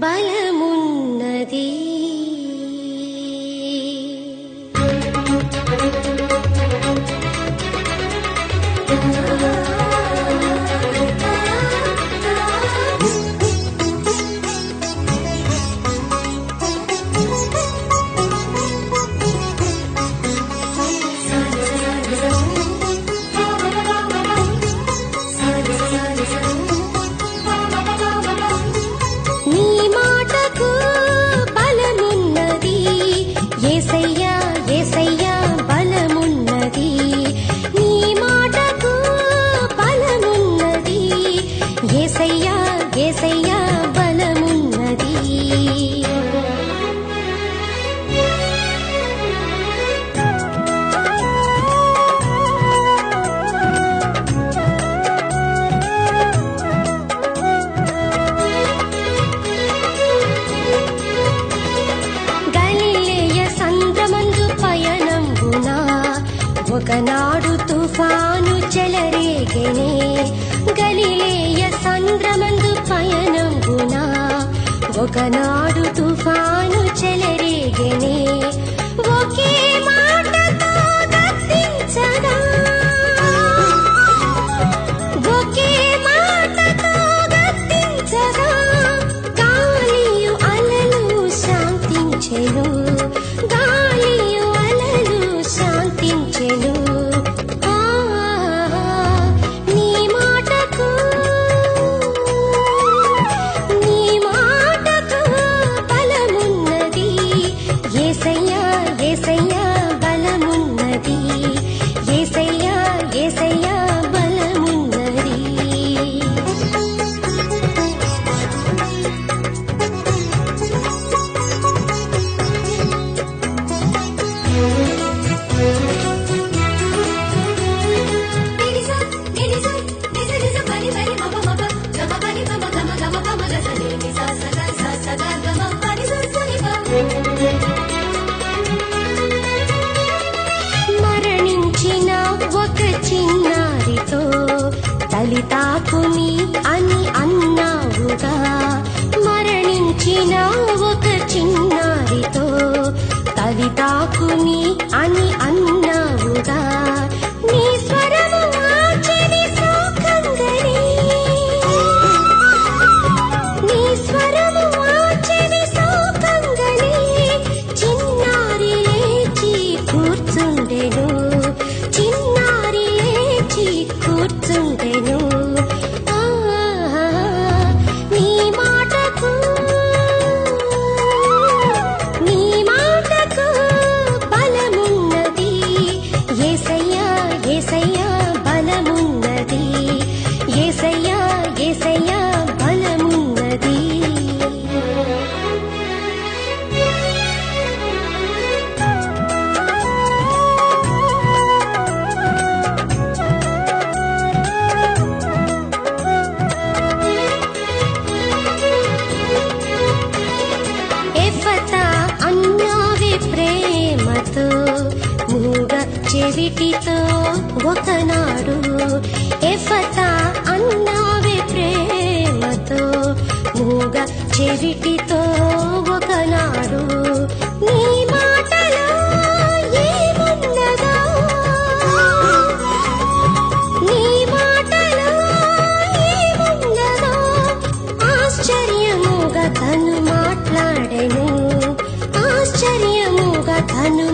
బలమున్నది. యేసయ్యా బలమున్నది. గలిలయ సంద్రమందు పయనంబున ఒకనాడు తుఫాను చెలరేగెనే. గలిలయ సంద్రమందు పయనంబున ఒకనాడు తుఫాను చెలరేగెనే. ఒకే మాటతో గద్దించగా, ఒకే మాటతో గద్దించగా గాలియు అలలు శాంతించెను, గాలియు అలలు శాంతించెను. యేసయ్యా బలమున్నది, యేసయ్యా యేసయ్యా బలమున్నది. ఒక చిన్నారితో తలితాకుని అని అన్నావుగా. మరణించిన ఒక చిన్నారితో తలితాకుని అని అన్నావుగా. నీ స్వరము ఆచని సోకంగని, నీ స్వరము ఆచని సోకంగని చిన్నారి లేచి కూర్చుండెను, చిన్నారి లేచి కూర్చుండెను. నీ మాటకు, నీ మాటకు బలమున్నది. యేసయ్యా యేసయ్యా బలమున్నది, యేసయ్యా యేసయ్యా బలమున్నది. ప్రేమతో మూగ చెవిటితో ఒకనాడు, ఎఫతా అన్నావే ప్రేమతో మూగ చెవిటితో ఒకనాడు. నీ మాటలో ఏమున్నదో, నీ మాటలో ఏమున్నదో ఆశ్చర్యముగా తను మాట్లాడెను, ఆశ్చర్యముగా తను